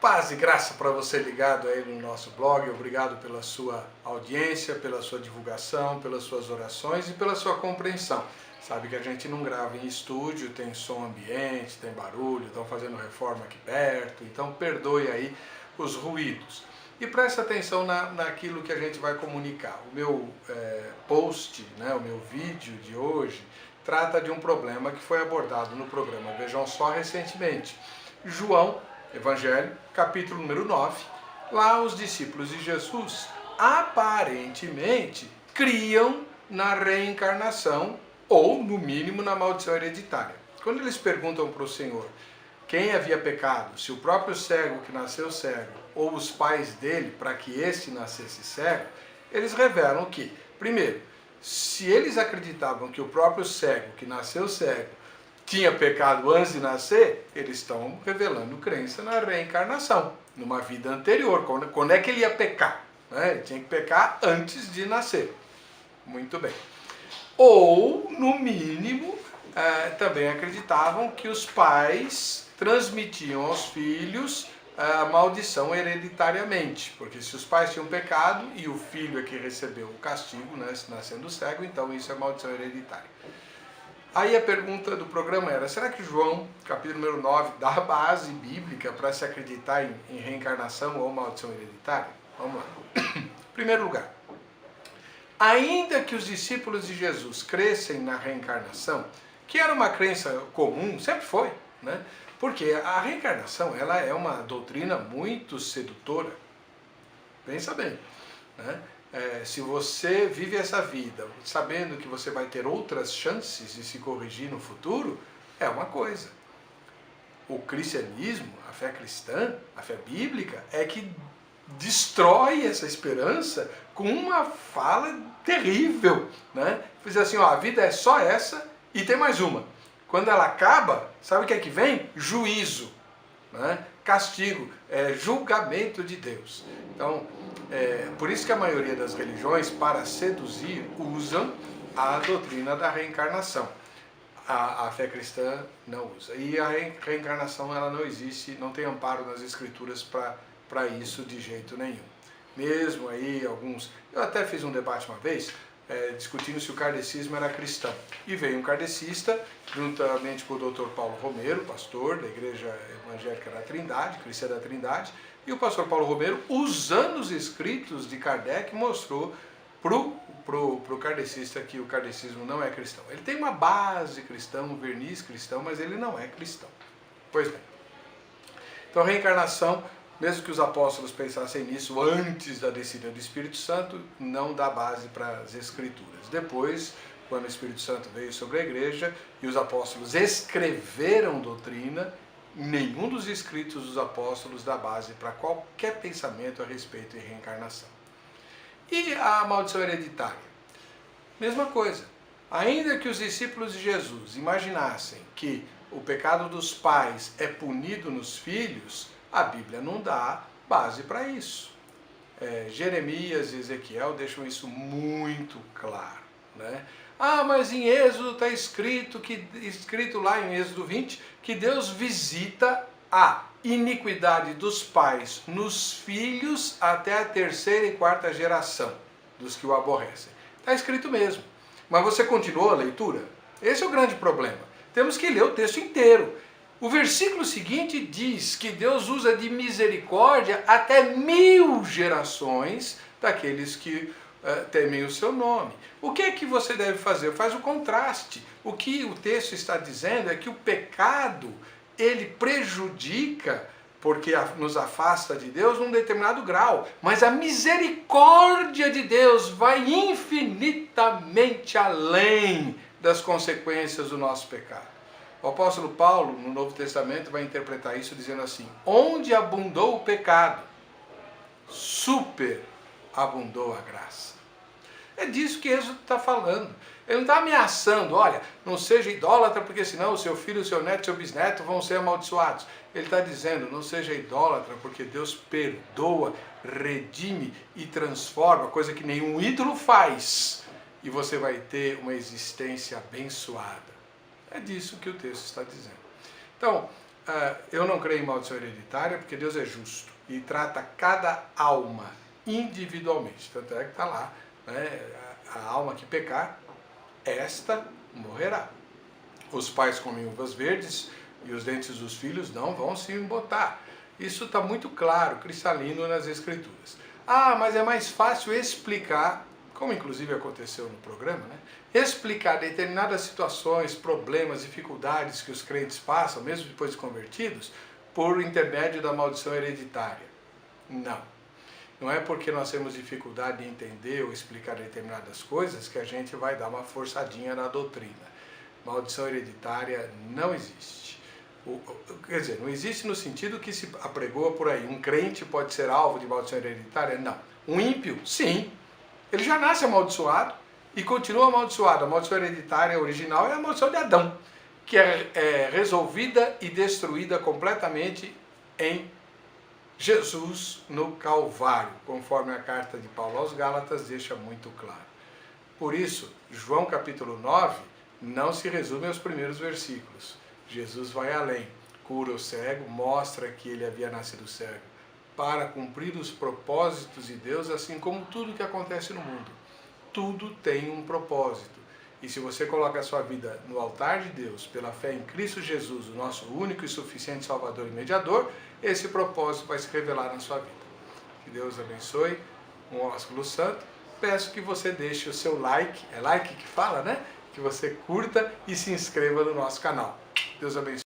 Paz e graça para você ligado aí no nosso blog. Obrigado pela sua audiência, pela sua divulgação, pelas suas orações e pela sua compreensão. Sabe que a gente não grava em estúdio, tem som ambiente, tem barulho, estão fazendo reforma aqui perto, então perdoe aí os ruídos. E preste atenção naquilo que a gente vai comunicar. O meu post, o meu vídeo de hoje, trata de um problema que foi abordado no programa Vejam Só recentemente. João, Evangelho, capítulo número 9, lá os discípulos de Jesus aparentemente criam na reencarnação ou, no mínimo, na maldição hereditária. Quando eles perguntam para o Senhor quem havia pecado, se o próprio cego que nasceu cego ou os pais dele para que este nascesse cego, eles revelam que, primeiro, se eles acreditavam que o próprio cego que nasceu cego tinha pecado antes de nascer, eles estão revelando crença na reencarnação, numa vida anterior. Quando é que ele ia pecar? Ele tinha que pecar antes de nascer. Muito bem. Ou, no mínimo, também acreditavam que os pais transmitiam aos filhos a maldição hereditariamente, porque se os pais tinham pecado e o filho é que recebeu o castigo, nascendo cego, então isso é maldição hereditária. Aí a pergunta do programa era, será que João, capítulo número 9, dá base bíblica para se acreditar em reencarnação ou maldição hereditária? Vamos lá. Em primeiro lugar, ainda que os discípulos de Jesus crescem na reencarnação, que era uma crença comum, sempre foi, porque a reencarnação ela é uma doutrina muito sedutora. Pensa bem, se você vive essa vida sabendo que você vai ter outras chances de se corrigir no futuro, é uma coisa. O cristianismo, a fé cristã, a fé bíblica, é que destrói essa esperança com uma fala terrível. Diz assim, a vida é só essa e tem mais uma. Quando ela acaba, sabe o que é que vem? Juízo, castigo, julgamento de Deus. Então, por isso que a maioria das religiões, para seduzir, usam a doutrina da reencarnação. A fé cristã não usa. E a reencarnação ela não existe, não tem amparo nas escrituras para isso de jeito nenhum. Mesmo aí alguns... Eu até fiz um debate uma vez, discutindo se o kardecismo era cristão. E veio um kardecista, juntamente com o Dr. Paulo Romero, pastor da Igreja Evangélica da Trindade, Cristã da Trindade, e o pastor Paulo Romero, usando os escritos de Kardec, mostrou pro kardecista que o kardecismo não é cristão. Ele tem uma base cristã, um verniz cristão, mas ele não é cristão. Pois bem. Então, reencarnação, mesmo que os apóstolos pensassem nisso antes da descida do Espírito Santo, não dá base para as Escrituras. Depois, quando o Espírito Santo veio sobre a igreja e os apóstolos escreveram doutrina, nenhum dos escritos dos apóstolos dá base para qualquer pensamento a respeito de reencarnação. E a maldição hereditária? Mesma coisa. Ainda que os discípulos de Jesus imaginassem que o pecado dos pais é punido nos filhos, a Bíblia não dá base para isso. Jeremias e Ezequiel deixam isso muito claro. Mas em Êxodo está escrito lá em Êxodo 20 que Deus visita a iniquidade dos pais nos filhos até a terceira e quarta geração dos que o aborrecem. Está escrito mesmo. Mas você continuou a leitura? Esse é o grande problema. Temos que ler o texto inteiro. O versículo seguinte diz que Deus usa de misericórdia até 1000 gerações daqueles que temem o seu nome. O que é que você deve fazer? Faz o contraste. O que o texto está dizendo é que o pecado, ele prejudica, porque nos afasta de Deus num determinado grau, mas a misericórdia de Deus vai infinitamente além das consequências do nosso pecado. O apóstolo Paulo, no Novo Testamento, vai interpretar isso dizendo assim: onde abundou o pecado, superabundou a graça. É disso que Êxodo está falando. Ele não está ameaçando, olha, não seja idólatra, porque senão o seu filho, o seu neto, o seu bisneto vão ser amaldiçoados. Ele está dizendo, não seja idólatra, porque Deus perdoa, redime e transforma, coisa que nenhum ídolo faz. E você vai ter uma existência abençoada. É disso que o texto está dizendo. Então, eu não creio em maldição hereditária porque Deus é justo e trata cada alma individualmente. Tanto é que está lá, né, a alma que pecar, esta morrerá. Os pais comem uvas verdes e os dentes dos filhos não vão se embotar. Isso está muito claro, cristalino nas Escrituras. Ah, mas é mais fácil explicar, como inclusive aconteceu no programa, né? Explicar determinadas situações, problemas, dificuldades que os crentes passam, mesmo depois de convertidos, por intermédio da maldição hereditária. Não. Não é porque nós temos dificuldade de entender ou explicar determinadas coisas que a gente vai dar uma forçadinha na doutrina. Maldição hereditária não existe. Quer dizer, não existe no sentido que se apregoa por aí. Um crente pode ser alvo de maldição hereditária? Não. Um ímpio? Sim. Ele já nasce amaldiçoado e continua amaldiçoado. A maldição hereditária original é a maldição de Adão, que é resolvida e destruída completamente em Jesus no Calvário, conforme a carta de Paulo aos Gálatas deixa muito claro. Por isso, João capítulo 9 não se resume aos primeiros versículos. Jesus vai além, cura o cego, mostra que ele havia nascido cego, para cumprir os propósitos de Deus, assim como tudo que acontece no mundo. Tudo tem um propósito. E se você coloca a sua vida no altar de Deus, pela fé em Cristo Jesus, o nosso único e suficiente Salvador e Mediador, esse propósito vai se revelar na sua vida. Que Deus abençoe, um ósculo santo. Peço que você deixe o seu like, é like que fala, né? Que você curta e se inscreva no nosso canal. Deus abençoe.